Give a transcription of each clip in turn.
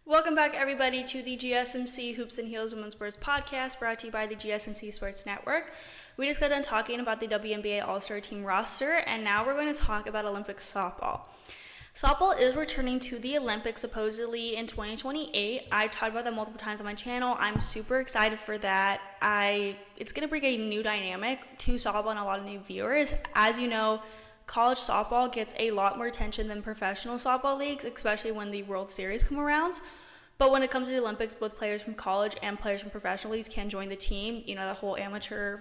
Welcome back, everybody, to the GSMC Hoops and Heels Women's Sports Podcast, brought to you by the GSMC Sports Network. We just got done talking about the WNBA All-Star Team roster, and now we're going to talk about Olympic softball. Softball is returning to the Olympics supposedly in 2028. I talked about that multiple times on my channel. I'm super excited for that. It's going to bring a new dynamic to softball and a lot of new viewers. As you know, college softball gets a lot more attention than professional softball leagues, especially when the World Series come around. But when it comes to the Olympics, both players from college and players from professional leagues can join the team. You know, the whole amateur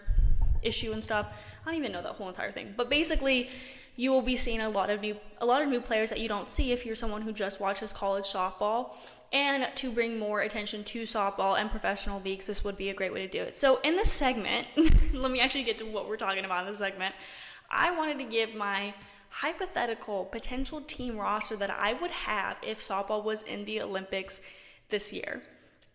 issue and stuff. I don't even know that whole entire thing. But basically, you will be seeing a lot of new players that you don't see if you're someone who just watches college softball. And to bring more attention to softball and professional leagues, this would be a great way to do it. So in this segment, let me actually get to what we're talking about in this segment. I wanted to give my hypothetical potential team roster that I would have if softball was in the Olympics this year.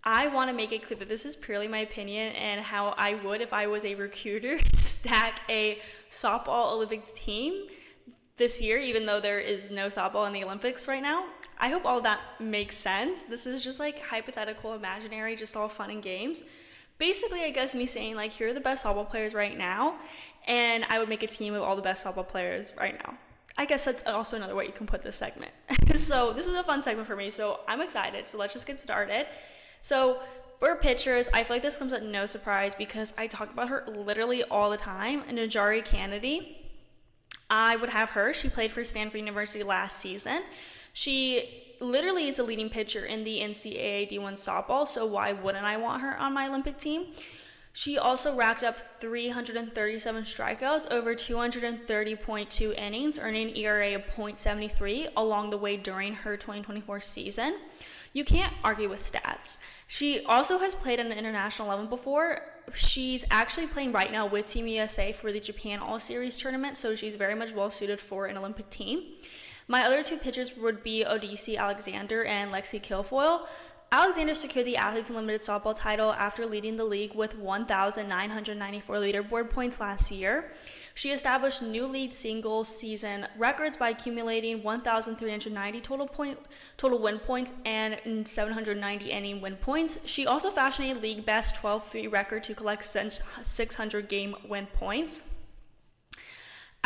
I want to make it clear that this is purely my opinion and how I would, if I was a recruiter, stack a softball Olympic team this year, even though there is no softball in the Olympics right now. I hope all that makes sense. This is just like hypothetical, imaginary, just all fun and games. Basically, I guess me saying, like, here are the best softball players right now, and I would make a team of all the best softball players right now. I guess that's also another way you can put this segment. So this is a fun segment for me, so I'm excited. So let's just get started. So for pitchers, I feel like this comes at no surprise because I talk about her literally all the time. NiJaree Canady, I would have her. She played for Stanford University last season. She literally is the leading pitcher in the NCAA D1 softball, so why wouldn't I want her on my Olympic team? She also racked up 337 strikeouts over 230.2 innings, earning an ERA of .73 along the way during her 2024 season. You can't argue with stats. She also has played at an international level before. She's actually playing right now with Team USA for the Japan All-Series tournament, so she's very much well-suited for an Olympic team. My other two pitchers would be Odicci Alexander and Lexi Kilfoyl. Alexander secured the Athletes Unlimited softball title after leading the league with 1,994 leaderboard points last year. She established new league single season records by accumulating 1,390 total win points and 790 inning win points. She also fashioned a league best 12-3 record to collect 600 game win points.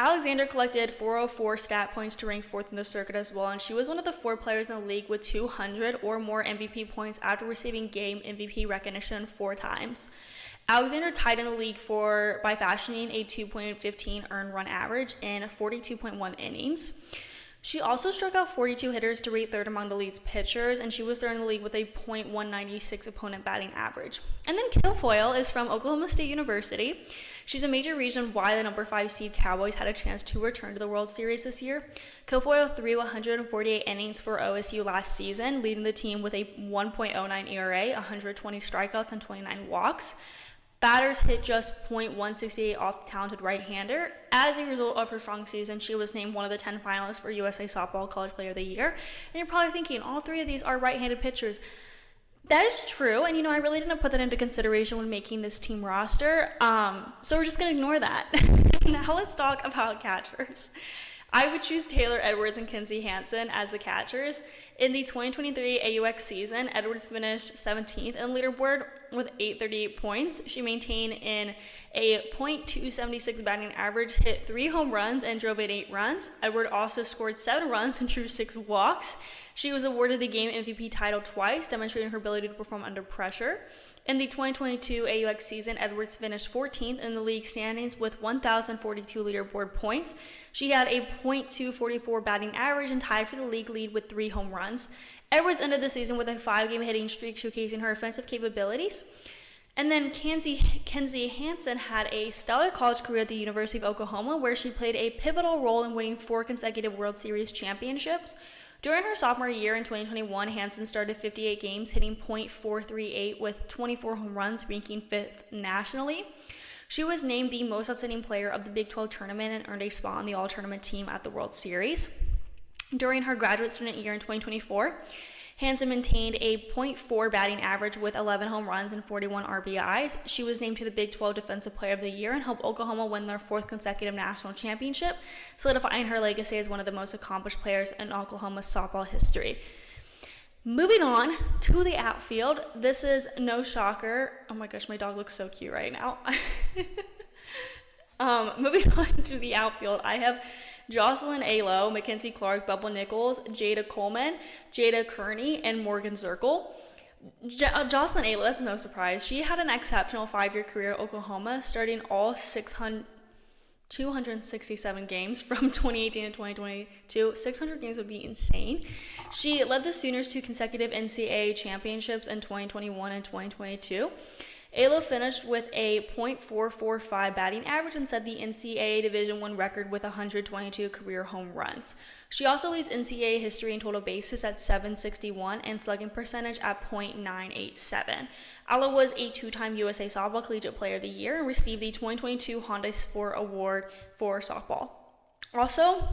Alexander collected 404 stat points to rank fourth in the circuit as well, and she was one of the 4 players in the league with 200 or more MVP points after receiving game MVP recognition 4 times. Alexander tied in the league by fashioning a 2.15 earned run average in 42.1 innings. She also struck out 42 hitters to rate third among the league's pitchers, and she was third in the league with a .196 opponent batting average. And then Kilfoyl is from Oklahoma State University. She's a major reason why the number 5 seed Cowboys had a chance to return to the World Series this year. Kilfoyl threw 148 innings for OSU last season, leading the team with a 1.09 ERA, 120 strikeouts, and 29 walks. Batters hit just .168 off the talented right-hander. As a result of her strong season, she was named one of the 10 finalists for USA Softball College Player of the Year. And you're probably thinking, all 3 of these are right-handed pitchers. That is true, and I really didn't put that into consideration when making this team roster. So we're just going to ignore that. Now let's talk about catchers. I would choose Taylor Edwards and Kinzie Hanson as the catchers. In the 2023 AUX season, Edwards finished 17th in the leaderboard with 838 points. She maintained in a .276 batting average, hit 3 home runs, and drove in 8 runs. Edwards also scored 7 runs and drew 6 walks. She was awarded the game MVP title twice, demonstrating her ability to perform under pressure. In the 2022 AUX season, Edwards finished 14th in the league standings with 1,042 leaderboard points. She had a .244 batting average and tied for the league lead with 3 home runs. Edwards ended the season with a 5-game hitting streak showcasing her offensive capabilities. And then Kinzie Hanson had a stellar college career at the University of Oklahoma, where she played a pivotal role in winning 4 consecutive World Series championships. During her sophomore year in 2021, Hanson started 58 games, hitting .438 with 24 home runs, ranking 5th nationally. She was named the most outstanding player of the Big 12 tournament and earned a spot on the all-tournament team at the World Series. During her graduate student year in 2024, Hanson maintained a .4 batting average with 11 home runs and 41 RBIs. She was named to the Big 12 Defensive Player of the Year and helped Oklahoma win their 4th consecutive national championship, solidifying her legacy as one of the most accomplished players in Oklahoma's softball history. Moving on to the outfield. This is no shocker. Oh my gosh, my dog looks so cute right now. Moving on to the outfield, I have Jocelyn Alo, McKenzie Clark, Bubba Nickles, Jayda Coleman, Jayda Kearney, and Morgan Zerkle. Jocelyn Alo, that's no surprise. She had an exceptional 5-year career at Oklahoma, starting all 267 games from 2018 to 2022. 600 games would be insane. She led the Sooners to consecutive NCAA championships in 2021 and 2022. Alo finished with a .445 batting average and set the NCAA Division I record with 122 career home runs. She also leads NCAA history in total bases at 761 and slugging percentage at .987. Alo was a 2-time USA Softball Collegiate Player of the Year and received the 2022 Honda Sport Award for softball. Also,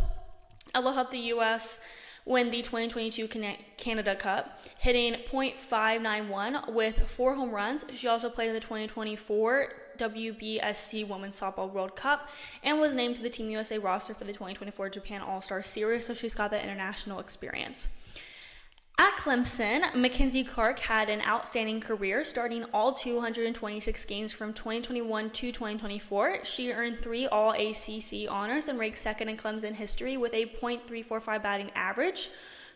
Alo helped the U.S. win the 2022 Canada Cup, hitting .591 with 4 home runs. She also played in the 2024 WBSC Women's Softball World Cup and was named to the Team USA roster for the 2024 Japan All-Star Series, so she's got that international experience. At Clemson, McKenzie Clark had an outstanding career, starting all 226 games from 2021 to 2024. She earned 3 All-ACC honors and ranked second in Clemson history with a .345 batting average.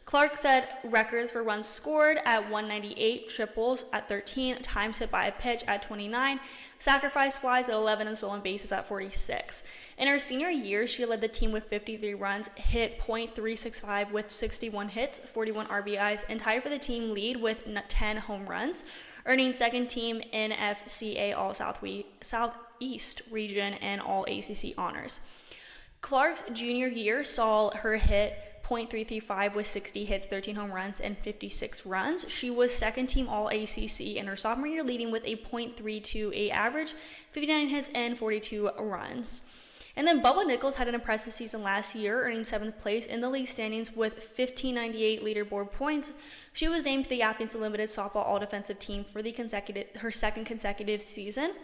Clark set records for runs scored at 198, triples at 13, times hit by a pitch at 29, sacrifice flies at 11, and stolen bases at 46. In her senior year, she led the team with 53 runs, hit .365 with 61 hits, 41 RBIs, and tied for the team lead with 10 home runs, earning second team NFCA All-Southeast region and All-ACC honors. Clark's junior year saw her hit .335 with 60 hits, 13 home runs, and 56 runs. She was second team All-ACC in her sophomore year, leading with a .328 average, 59 hits, and 42 runs. And then Bubba Nickles had an impressive season last year, earning 7th place in the league standings with 1,598 leaderboard points. She was named to the Athletes Unlimited Softball All-Defensive Team for her second consecutive season.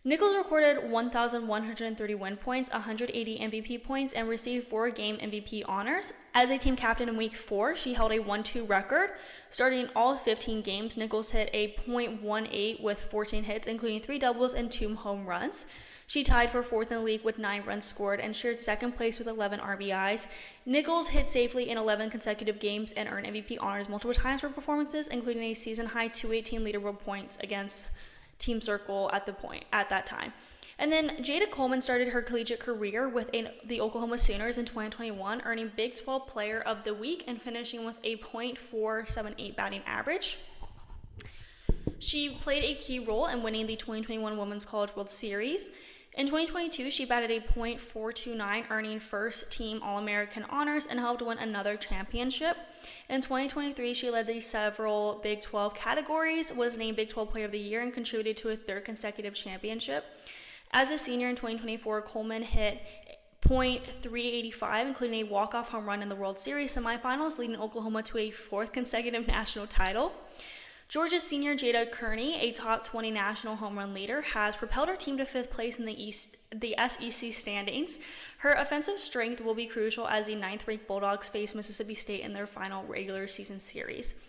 Nickles recorded 1,130 win points, 180 MVP points, and received 4 game MVP honors. As a team captain in Week 4, she held a 1-2 record. Starting all 15 games, Nickles hit a .18 with 14 hits, including 3 doubles and 2 home runs. She tied for 4th in the league with 9 runs scored and shared second place with 11 RBIs. Nickles hit safely in 11 consecutive games and earned MVP honors multiple times for performances, including a season-high 218 leaderboard points against Team Circle at that time. And then Jayda Coleman started her collegiate career with the Oklahoma Sooners in 2021, earning Big 12 Player of the Week and finishing with a .478 batting average. She played a key role in winning the 2021 Women's College World Series. In 2022, she batted a .429, earning first team All-American honors and helped win another championship. In 2023, she led the several Big 12 categories, was named Big 12 Player of the Year, and contributed to a 3rd consecutive championship. As a senior in 2024, Coleman hit .385, including a walk-off home run in the World Series semifinals, leading Oklahoma to a 4th consecutive national title. Georgia's senior Jayda Kearney, a top 20 national home run leader, has propelled her team to 5th place in the SEC standings. Her offensive strength will be crucial as the 9th-ranked Bulldogs face Mississippi State in their final regular season series.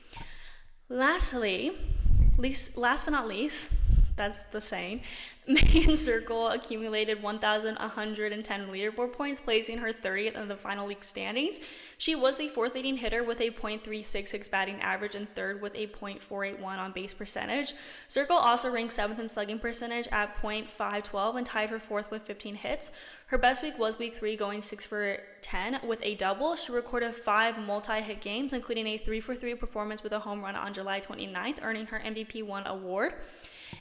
Last but not least, that's the saying, Morgan Zerkle accumulated 1,110 leaderboard points, placing her 30th in the final league standings. She was the 4th leading hitter with a .366 batting average and 3rd with a .481 on base percentage. Zerkle also ranked 7th in slugging percentage at .512 and tied for 4th with 15 hits. Her best week was Week 3, going 6 for 10 with a double. She recorded 5 multi-hit games, including a 3-for-3 performance with a home run on July 29th, earning her MVP 1 award.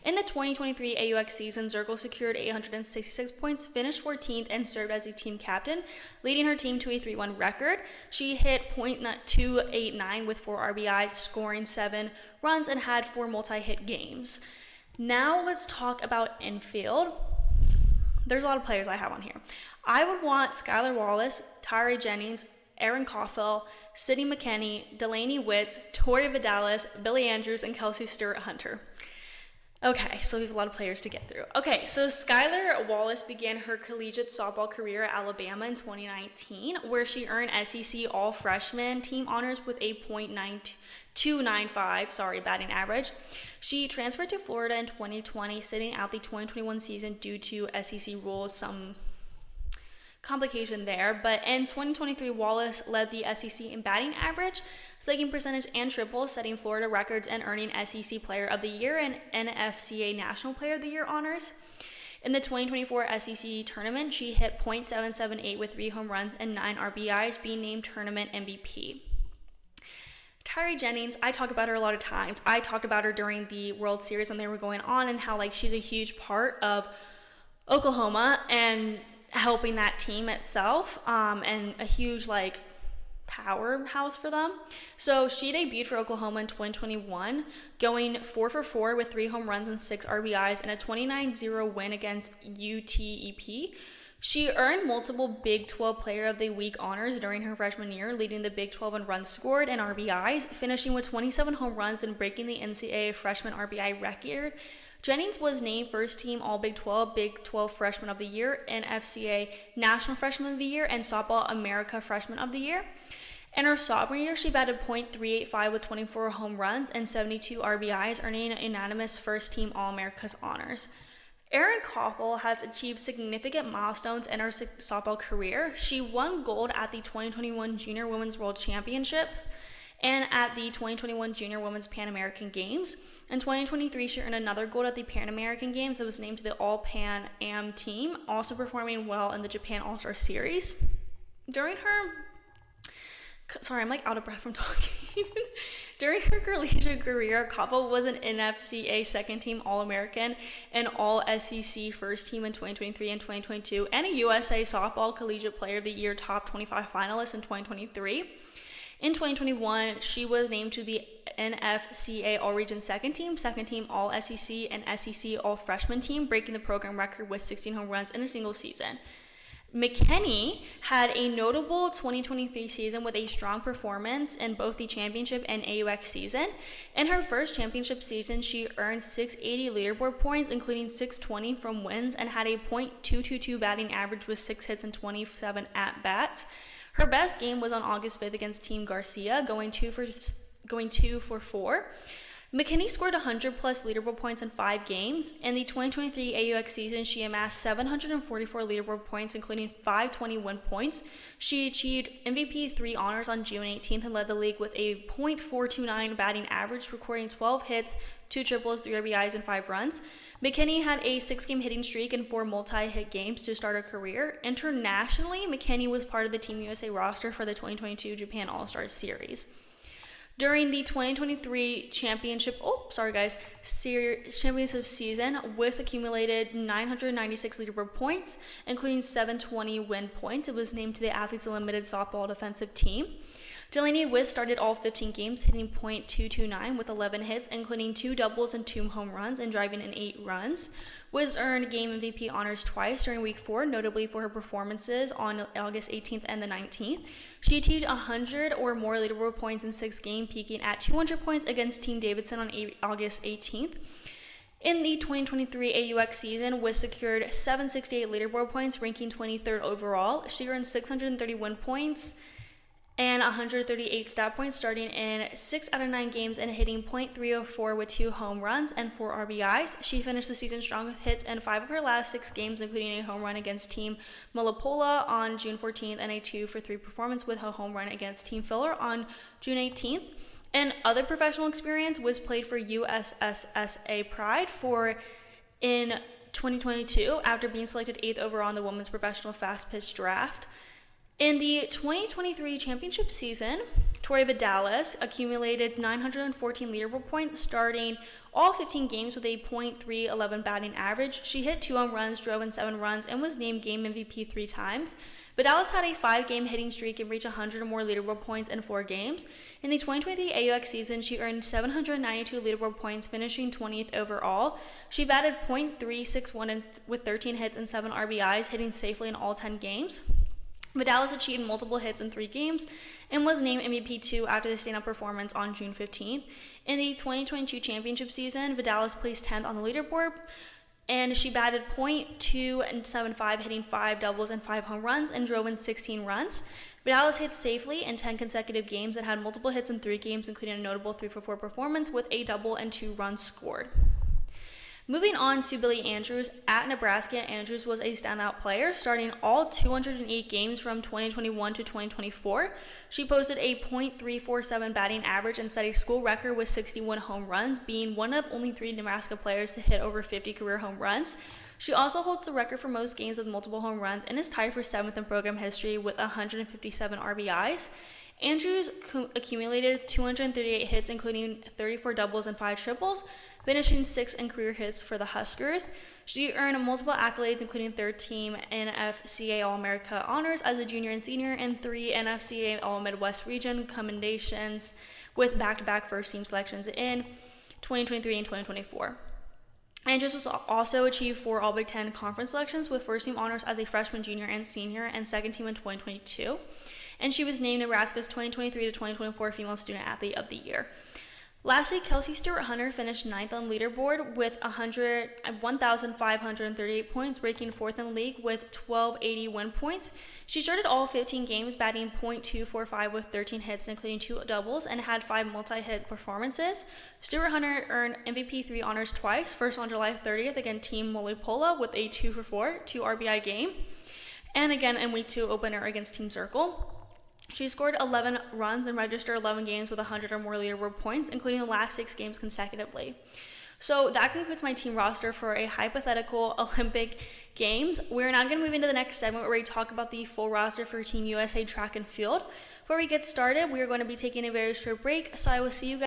In the 2023 AUX season, Zerkle secured 866 points, finished 14th, and served as a team captain, leading her team to a 3-1 record. She hit .289 with 4 RBIs, scoring 7 runs, and had 4 multi-hit games. Now let's talk about infield. There's a lot of players I have on here. I would want Skylar Wallace, Tiare Jennings, Erin Coffel, Sydney McKinney, Delanie Wisz, Tori Vidales, Billie Andrews, and Kelsey Stewart-Hunter. Okay, so we have a lot of players to get through. Okay, so Skylar Wallace began her collegiate softball career at Alabama in 2019, where she earned SEC All-Freshman team honors with a .295 batting average. She transferred to Florida in 2020, sitting out the 2021 season due to SEC rules, some complication there. But in 2023, Wallace led the SEC in batting average, slugging percentage, and triples, setting Florida records and earning SEC Player of the Year and NFCA National Player of the Year honors. In the 2024 SEC tournament, she hit .778 with 3 home runs and 9 RBIs, being named tournament MVP. Tiare Jennings, I talk about her a lot of times. I talked about her during the World Series when they were going on, and how she's a huge part of Oklahoma and helping that team itself, and a huge powerhouse for them. So she debuted for Oklahoma in 2021, going 4 for 4 with 3 home runs and 6 RBIs and a 29-0 win against UTEP. She earned multiple Big 12 Player of the Week honors during her freshman year, leading the Big 12 in runs scored and RBIs, finishing with 27 home runs and breaking the NCAA freshman RBI record. Jennings was named first team All Big 12 Freshman of the Year, and FCA National Freshman of the Year, and Softball America Freshman of the Year. In her sophomore year, she batted .385 with 24 home runs and 72 RBIs, earning unanimous first team All-America's honors. Erin Coffel has achieved significant milestones in her softball career. She won gold at the 2021 Junior Women's World Championship and at the 2021 Junior Women's Pan American Games. In 2023, she earned another gold at the Pan American Games and was named to the All-Pan Am team, also performing well in the Japan All-Star Series. During her Sorry, I'm out of breath from talking. During her collegiate career, Coffel was an NFCA second-team All-American and All-SEC first-team in 2023 and 2022, and a USA Softball Collegiate Player of the Year top 25 finalist in 2023. In 2021, she was named to the NFCA All-Region second-team All-SEC, and SEC All-Freshman team, breaking the program record with 16 home runs in a single season. McKinney had a notable 2023 season with a strong performance in both the championship and AUX season. In her first championship season, she earned 680 leaderboard points, including 620 from wins, and had a .222 batting average with 6 hits and 27 at-bats. Her best game was on August 5th against Team Garcia, going 2 for 4. McKinney scored 100-plus leaderboard points in 5 games. In the 2023 AUX season, she amassed 744 leaderboard points, including 521 points. She achieved MVP 3 honors on June 18th and led the league with a .429 batting average, recording 12 hits, 2 triples, 3 RBIs, and 5 runs. McKinney had a 6-game hitting streak and 4 multi-hit games to start her career. Internationally, McKinney was part of the Team USA roster for the 2022 Japan All-Star Series. During the 2023 championship season, Wisz accumulated 996 leaderboard points, including 720 win points. It was named to the Athletes Unlimited softball defensive team. Delanie Wisz started all 15 games, hitting .229 with 11 hits, including 2 doubles and 2 home runs, and driving in 8 runs. Wisz earned game MVP honors twice during Week 4, notably for her performances on August 18th and the 19th. She achieved 100 or more leaderboard points in 6 games, peaking at 200 points against Team Davidson on August 18th. In the 2023 AUX season, Wisz secured 768 leaderboard points, ranking 23rd overall. She earned 631 points and 138 stat points, starting in 6 out of 9 games and hitting .304 with 2 home runs and 4 RBIs. She finished the season strong with hits in 5 of her last 6 games, including a home run against Team Mullapola on June 14th and a 2-for-3 performance with a home run against Team Filler on June 18th. In other professional experience, Wisz played for USSSA Pride in 2022 after being selected 8th overall in the Women's Professional Fast Pitch Draft. In the 2023 championship season, Tori Vidales accumulated 914 leaderboard points, starting all 15 games with a .311 batting average. She hit 2 home runs, drove in 7 runs, and was named game MVP 3 times. Vidales had a 5-game hitting streak and reached 100 or more leaderboard points in 4 games. In the 2023 AUX season, she earned 792 leaderboard points, finishing 20th overall. She batted .361 with 13 hits and 7 RBIs, hitting safely in all 10 games. Vidales achieved multiple hits in 3 games and was named MVP 2 after the standout performance on June 15th. In the 2022 championship season, Vidales placed 10th on the leaderboard, and she batted .275, hitting 5 doubles and 5 home runs, and drove in 16 runs. Vidales hit safely in 10 consecutive games and had multiple hits in 3 games, including a notable 3-for-4 performance with a double and 2 runs scored. Moving on to Billie Andrews. At Nebraska, Andrews was a standout player, starting all 208 games from 2021 to 2024. She posted a .347 batting average and set a school record with 61 home runs, being one of only 3 Nebraska players to hit over 50 career home runs. She also holds the record for most games with multiple home runs and is tied for 7th in program history with 157 RBIs. Andrews accumulated 238 hits, including 34 doubles and 5 triples, finishing 6th in career hits for the Huskers. She earned multiple accolades, including 13 NFCA All-America honors as a junior and senior, and 3 NFCA All-Midwest Region commendations with back-to-back first-team selections in 2023 and 2024. Andrews was also achieved 4 All-Big Ten conference selections with first-team honors as a freshman, junior, and senior, and second team in 2022. And she was named Nebraska's 2023 to 2024 Female Student Athlete of the Year. Lastly, Kelsey Stewart-Hunter finished 9th on leaderboard with 1,538 points, ranking 4th in the league with 1,280 win points. She started all 15 games, batting .245 with 13 hits, including 2 doubles, and had 5 multi-hit performances. Stewart-Hunter earned MVP 3 honors twice, first on July 30th against Team Molipola with a 2-for-4, 2 RBI game, and again in Week 2 opener against Team Zerkle. She scored 11 runs and registered 11 games with 100 or more leaderboard points, including the last 6 games consecutively. So that concludes my team roster for a hypothetical Olympic Games. We're now going to move into the next segment where we talk about the full roster for Team USA track and field. Before we get started, we are going to be taking a very short break, so I will see you guys